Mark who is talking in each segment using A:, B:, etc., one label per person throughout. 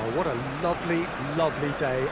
A: Oh, what a lovely, lovely day.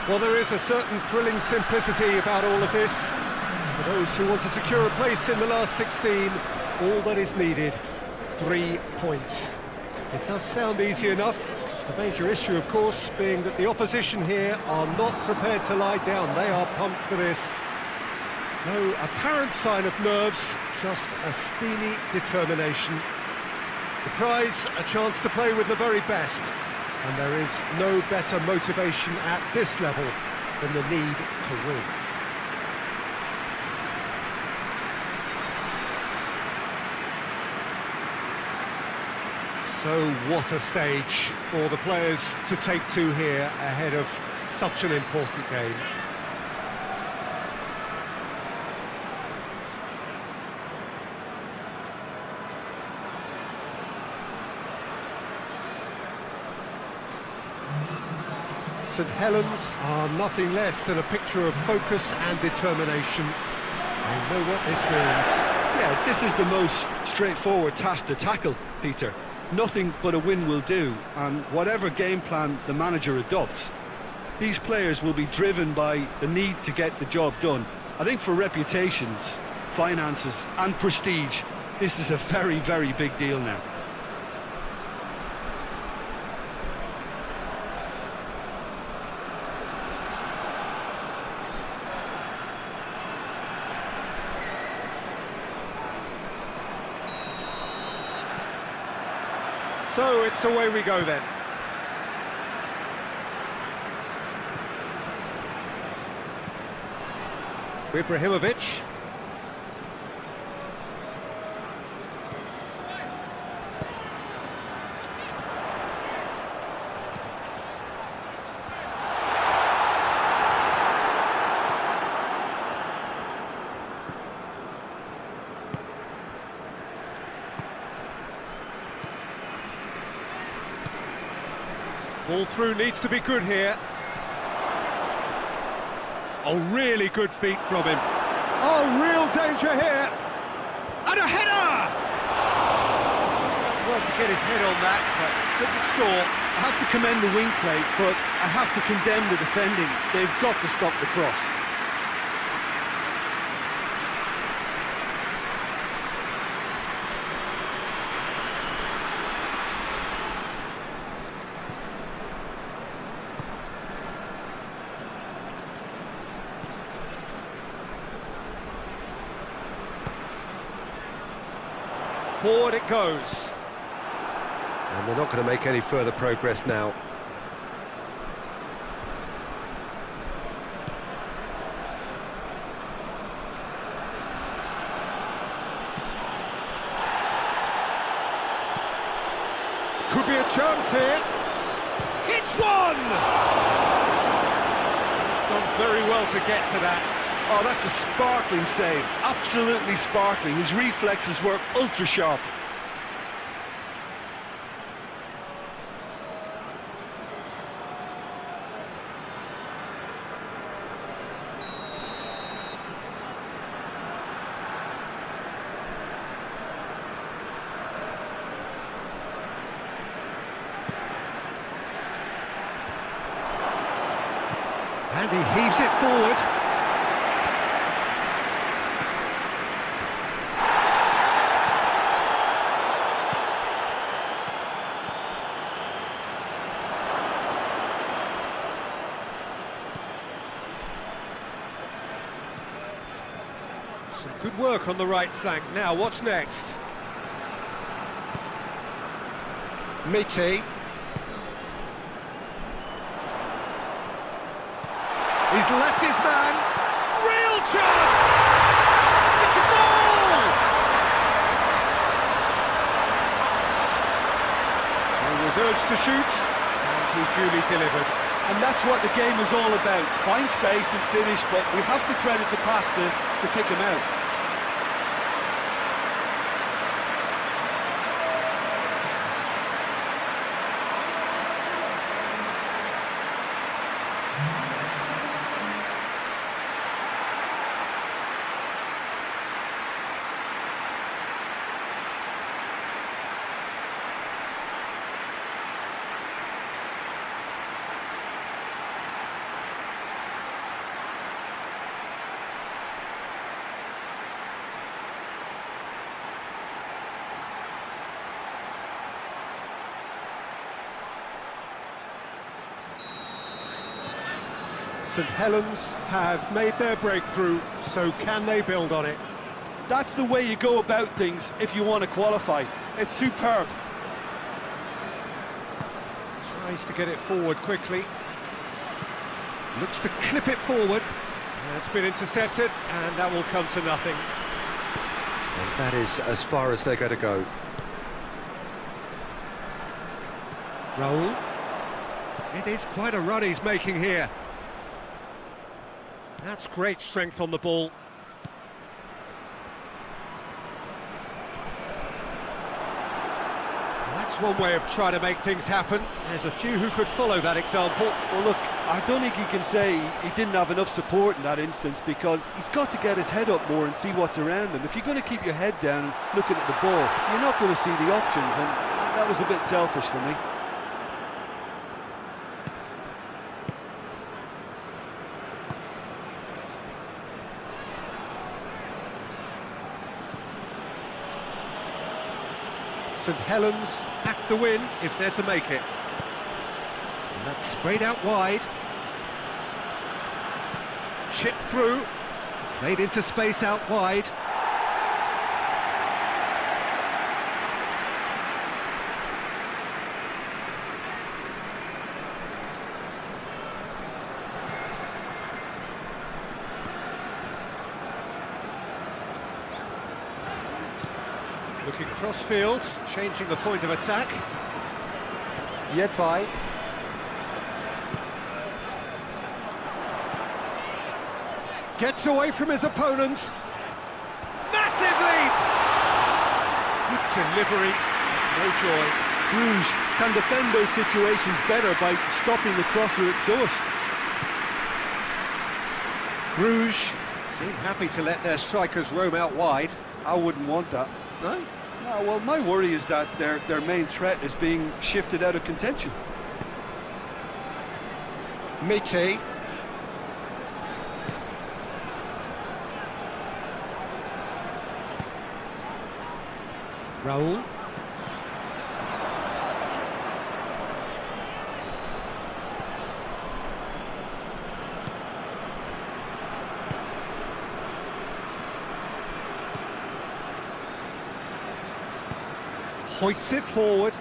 A: Well, there is a certain thrilling simplicity about all of this. For those who want to secure a place in the last 16, all that is needed, 3 points. It does sound easy enough. The major issue, of course, being that the opposition here are not prepared to lie down. They are pumped for this. No apparent sign of nerves, just a steely determination. The prize, a chance to play with the very best. And there is no better motivation at this level than the need to win. So what a stage for the players to take to here ahead of such an important game. Saint Helens are nothing less than a picture of focus and determination. They know what this means.
B: Yeah, this is the most straightforward task to tackle, Peter. Nothing but a win will do, and whatever game plan the manager adopts, these players will be driven by the need to get the job done. I think for reputations, finances and prestige, this is a very, very big deal now.
A: So it's away we go then. Ibrahimovic. Ball through needs to be good here. Oh, really good feet from him. Oh, real danger here. And a header! Well, to get his head on that, but couldn't score.
B: I have to commend the wing play, but I have to condemn the defending. They've got to stop the cross.
A: Forward it goes. And they're not going to make any further progress now. Could be a chance here. It's one! He's done very well to get to that.
B: Oh, that's a sparkling save. Absolutely sparkling. His reflexes were ultra sharp.
A: And he heaves it forward. Some good work on the right flank. Now, what's next? Mitti. He's left his man. Real chance! It's a goal! He was urged to shoot, and he duly delivered.
B: And that's what the game is all about. Find space and finish, but we have to credit the passer to pick him out.
A: Saint Helens have made their breakthrough, so can they build on it?
B: That's the way you go about things if you want to qualify. It's superb.
A: Tries to get it forward quickly. Looks to clip it forward. It's been intercepted, and that will come to nothing. And that is as far as they're going to go. Raul. It is quite a run he's making here. That's great strength on the ball. That's one way of trying to make things happen. There's a few who could follow that example.
B: Well, look, I don't think you can say he didn't have enough support in that instance, because he's got to get his head up more and see what's around him. If you're going to keep your head down looking at the ball, you're not going to see the options, and that was a bit selfish for me.
A: Saint Helens have to win if they're to make it. And that's sprayed out wide. Chipped through. Played into space out wide. Looking cross-field, changing the point of attack. Yedvai. Gets away from his opponents. Massive leap! Good delivery, no joy.
B: Bruges can defend those situations better by stopping the crosser at source.
A: Bruges seem happy to let their strikers roam out wide.
B: I wouldn't want that.
A: No?
B: No, well, my worry is that their main threat is being shifted out of contention.
A: Miti. Raul. Hoists it forward.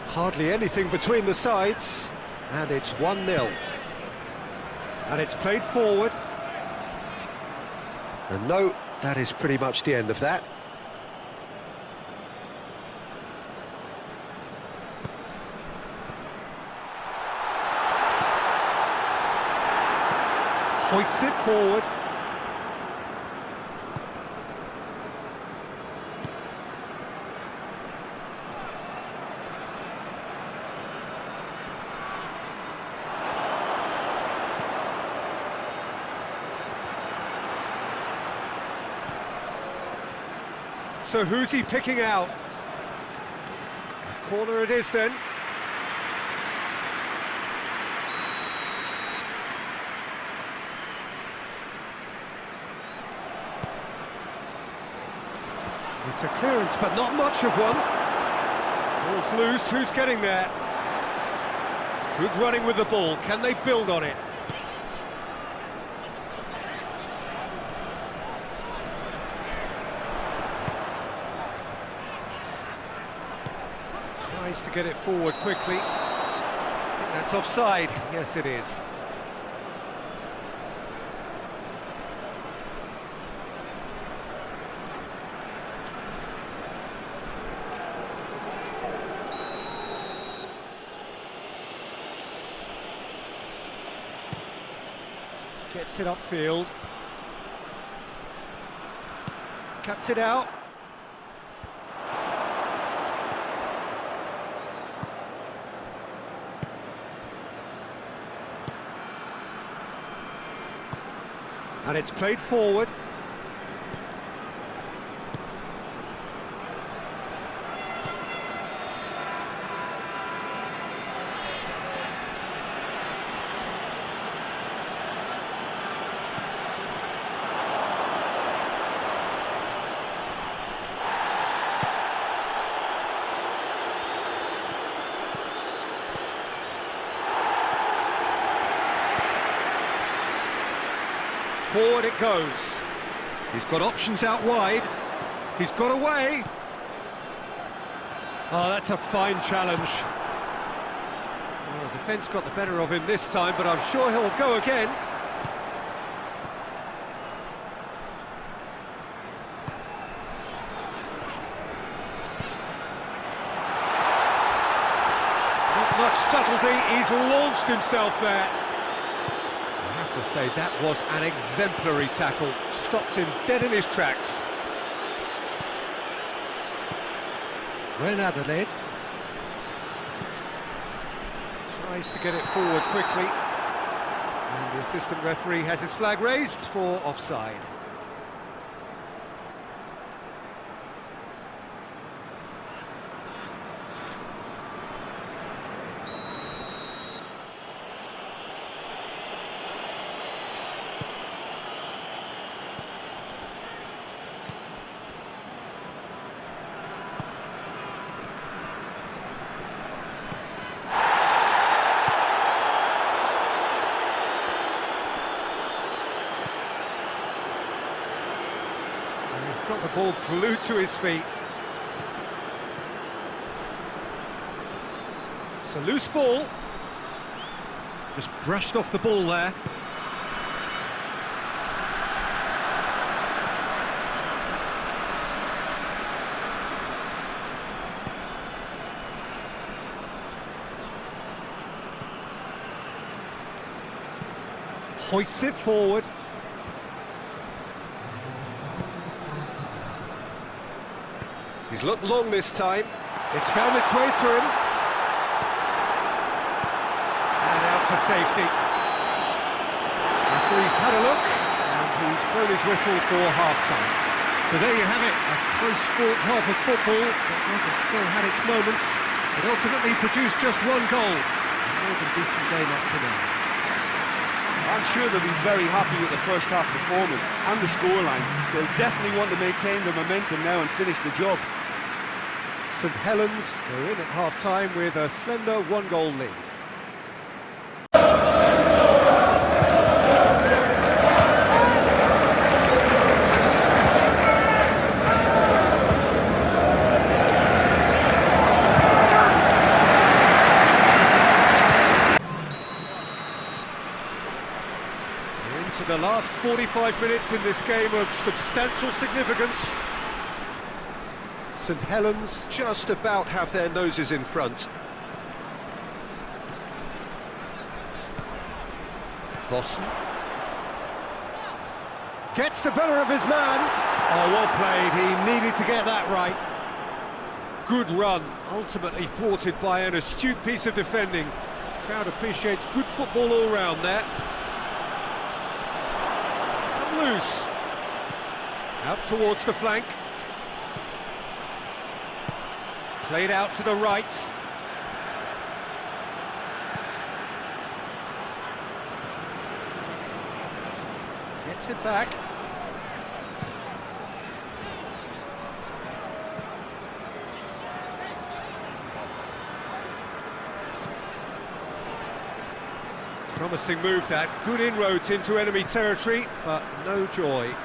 A: Hardly anything between the sides, and it's 1-0. And it's played forward. And no, that is pretty much the end of that. Hoists it forward. So who's he picking out? A corner it is then. It's a clearance, but not much of one. Ball's loose, who's getting there? Good running with the ball, can they build on it? Tries to get it forward quickly. I think that's offside. Yes, it is. Gets it upfield. Cuts it out. And it's played forward. Forward it goes. He's got options out wide. He's got away. Oh, that's a fine challenge. Well, the defence got the better of him this time, but I'm sure he'll go again. Not much subtlety, he's launched himself there. To say that was an exemplary tackle, stopped him dead in his tracks. Ren Adelaide tries to get it forward quickly, and the assistant referee has his flag raised for offside. He's got the ball glued to his feet. It's a loose ball. Just brushed off the ball there. hoists it forward. He's looked long this time. It's found its way to him. And out to safety. Referee's had a look, and he's blown his whistle for half-time. So there you have it, a close-fought half of football, but it still had its moments. It ultimately produced just one goal. A more than decent game up to now.
B: I'm sure they'll be very happy with the first half performance and the scoreline. They'll definitely want to maintain their momentum now and finish the job.
A: Saint Helens are in at half-time with a slender one-goal lead. Into the last 45 minutes in this game of substantial significance. Saint Helens just about have their noses in front. Vossen gets the better of his man. Oh, well played, he needed to get that right. Good run, ultimately thwarted by an astute piece of defending. Crowd appreciates good football all round there. It's come loose. Out towards the flank. Played out to the right. Gets it back. Promising move that. Good inroads into enemy territory, but no joy.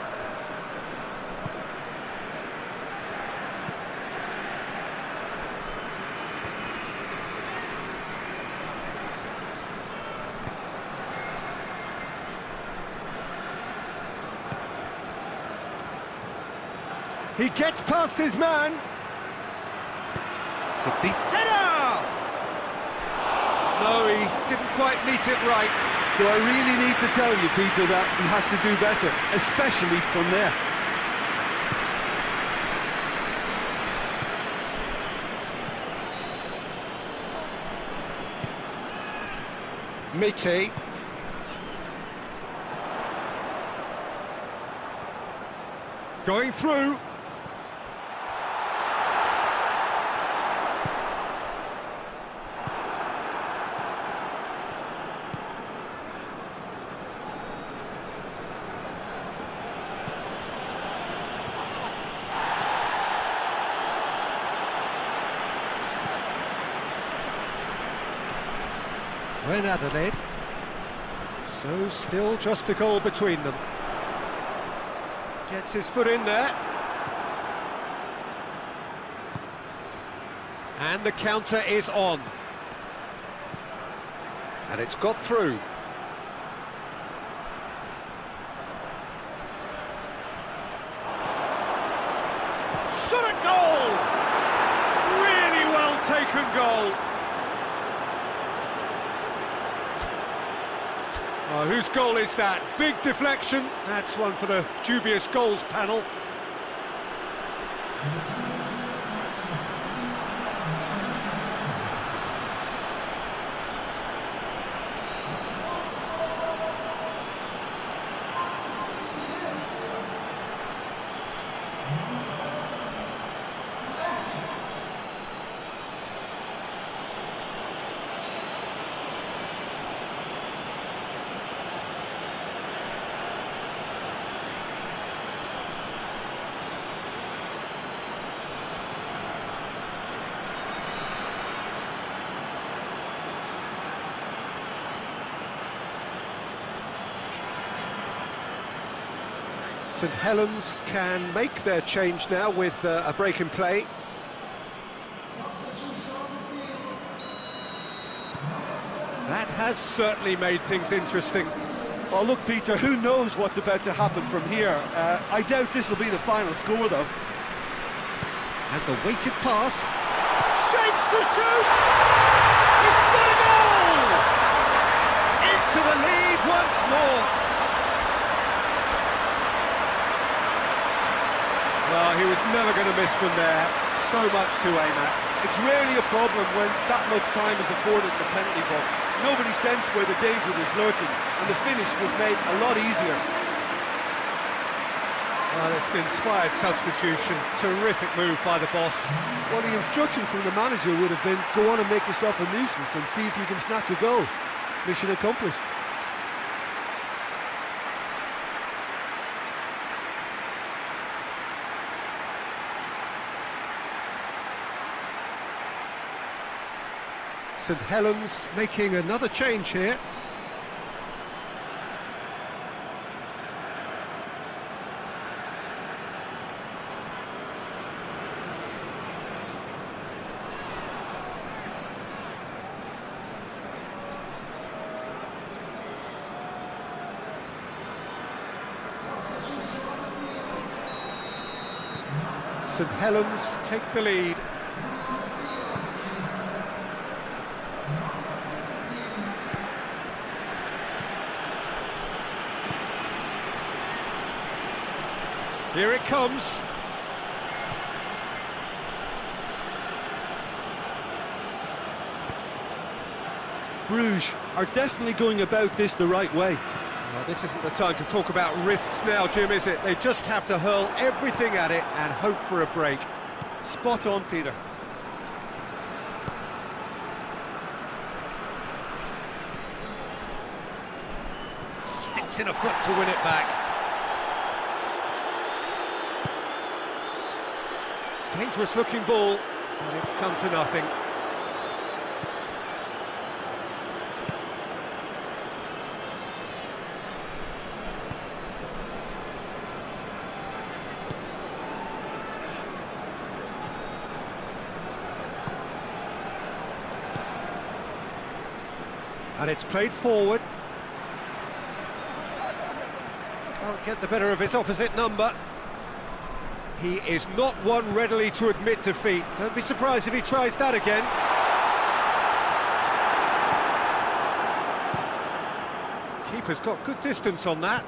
A: He gets past his man. To this header! No, he didn't quite meet it right.
B: Do I really need to tell you, Peter, that he has to do better, especially from there?
A: Mite. Going through. When Adelaide. So still just a goal between them. Gets his foot in there. And the counter is on. And it's got through. Shot at goal! Really well taken goal. Oh, whose goal is that? Big deflection. That's one for the dubious goals panel. Saint Helens can make their change now with a break in play. That has certainly made things interesting.
B: Oh, look, Peter, who knows what's about to happen from here? I doubt this will be the final score, though.
A: And the weighted pass. Shapes to shoot! He's got a goal! Into the lead once more. Well, he was never going to miss from there. So much to aim at.
B: It's rarely a problem when that much time is afforded in the penalty box. Nobody sensed where the danger was lurking, and the finish was made a lot easier.
A: Well, it's an inspired substitution. Terrific move by the boss.
B: Well, the instruction from the manager would have been, go on and make yourself a nuisance and see if you can snatch a goal. Mission accomplished.
A: Saint Helens making another change here. Saint Helens take the lead. Here it comes.
B: Bruges are definitely going about this the right way.
A: Well, this isn't the time to talk about risks now, Jim, is it? They just have to hurl everything at it and hope for a break.
B: Spot on, Peter.
A: Sticks in a foot to win it back. Dangerous looking ball, and it's come to nothing. And it's played forward. Can't get the better of his opposite number. He is not one readily to admit defeat. Don't be surprised if he tries that again. Keeper's got good distance on that.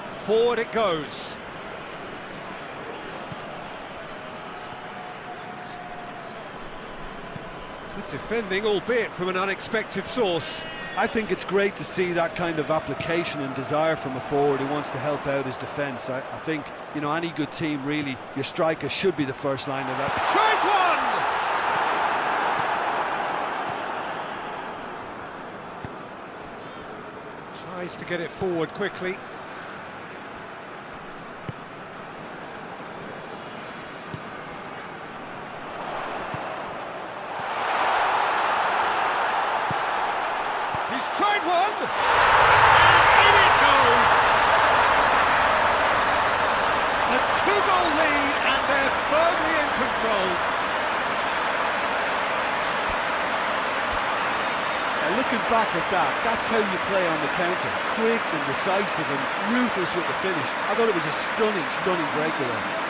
A: Forward it goes. Good defending, albeit from an unexpected source.
B: I think it's great to see that kind of application and desire from a forward who wants to help out his defence. I think, you know, any good team, really, your striker should be the first line of that.
A: Tries one! Tries to get it forward quickly. Tried one, and in it goes! A two-goal lead, and they're firmly in control.
B: Looking back at that, that's how you play on the counter. Quick and decisive and ruthless with the finish. I thought it was a stunning, stunning breakaway.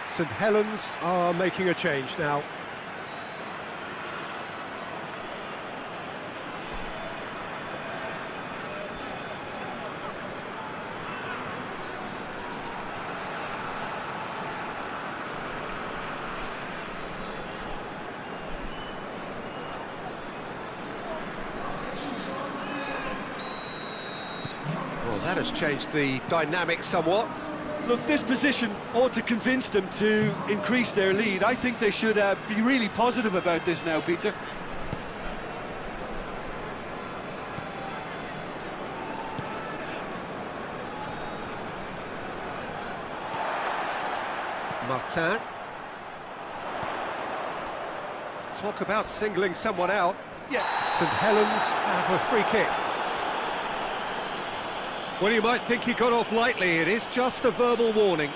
A: Saint Helens are making a change now. Well, that has changed the dynamic somewhat.
B: Look, this position ought to convince them to increase their lead. I think they should be really positive about this now, Peter.
A: Martin. Talk about singling someone out. Yeah, St Helens have a free kick. Well, you might think he got off lightly. It is just a verbal warning.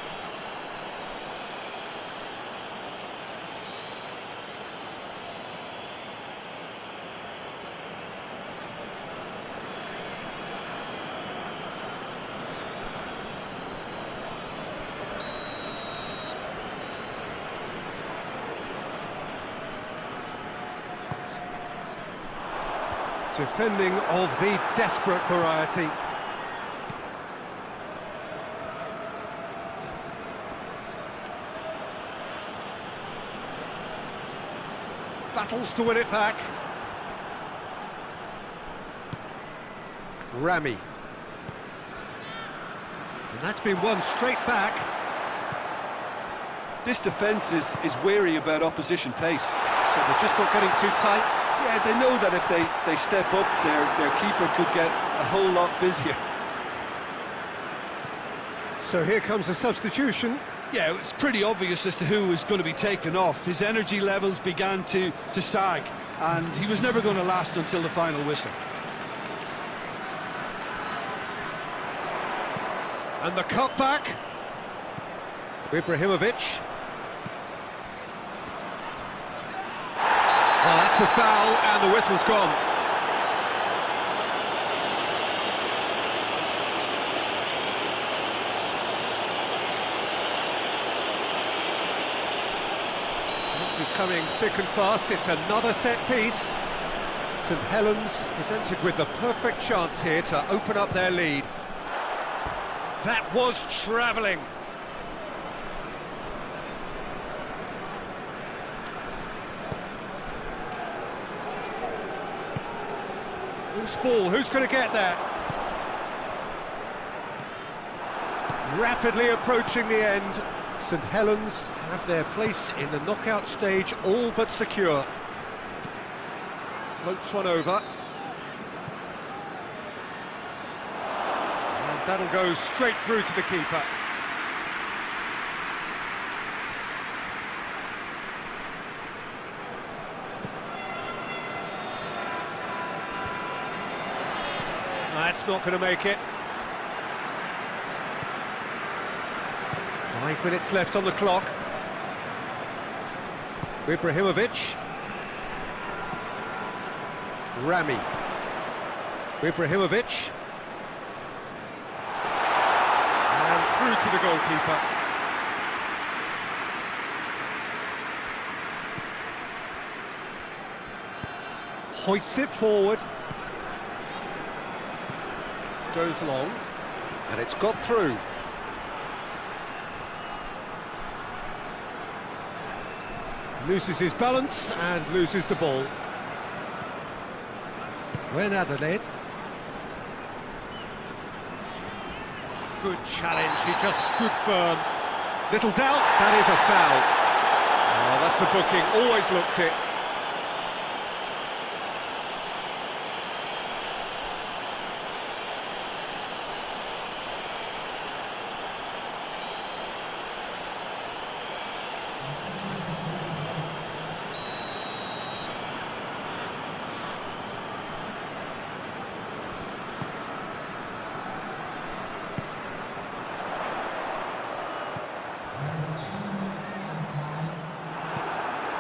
A: Defending of the desperate variety. Battles to win it back. Rami. And that's been won straight back.
B: This defence is wary about opposition pace.
A: So they're just not getting too tight.
B: Yeah, they know that if they step up, their keeper could get a whole lot busier.
A: So here comes a substitution.
B: Yeah, it's pretty obvious as to who was going to be taken off. His energy levels began to sag, and he was never going to last until the final whistle.
A: And the cutback. Ibrahimovic. Well, that's a foul, and the whistle's gone. Chances coming thick and fast. It's another set piece. Saint Helens presented with the perfect chance here to open up their lead. That was travelling. Loose ball, who's going to get there? Rapidly approaching the end. Saint Helens have their place in the knockout stage all but secure. Floats one over. And that'll go straight through to the keeper. That's not going to make it. 5 minutes left on the clock. Ibrahimovic. Rami. Ibrahimovic. And through to the goalkeeper. Hoists it forward. Goes long, and it's got through. Loses his balance and loses the ball. When Adelaide. Good challenge, he just stood firm. Little doubt, that is a foul. Oh, that's a booking, always looked it.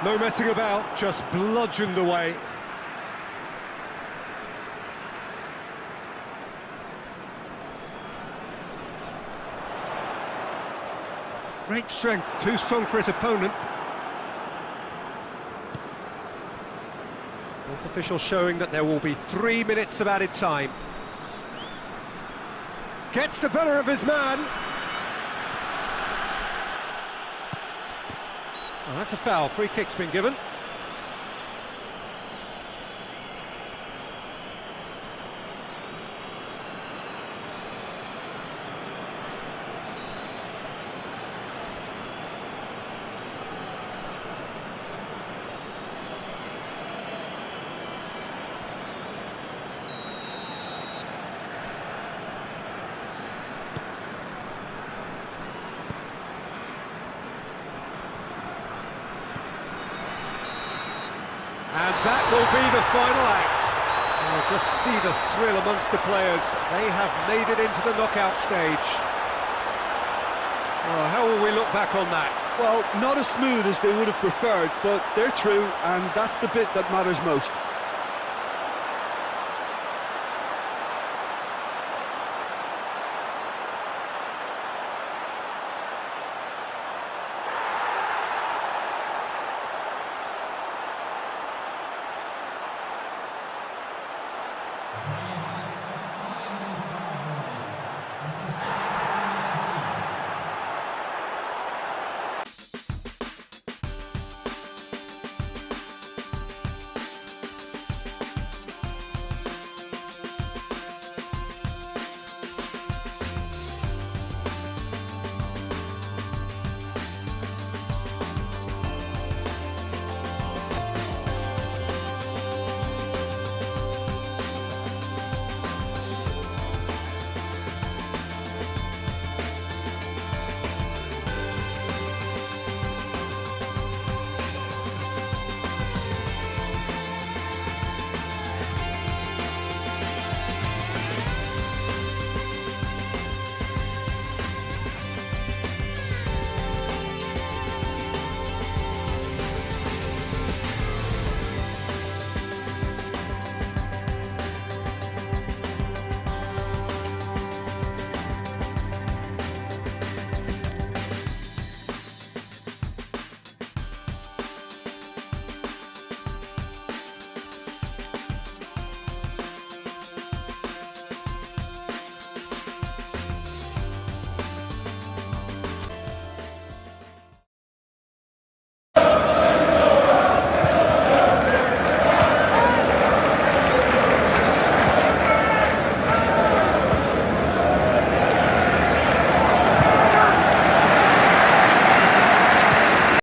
A: No messing about, just bludgeoned away. Great strength, too strong for his opponent. Fourth official showing that there will be 3 minutes of added time. Gets the better of his man. Oh, that's a foul, free kick's been given. And that will be the final act. Oh, just see the thrill amongst the players. They have made it into the knockout stage. Oh, how will we look back on that?
B: Well, not as smooth as they would have preferred, but they're through, and that's the bit that matters most.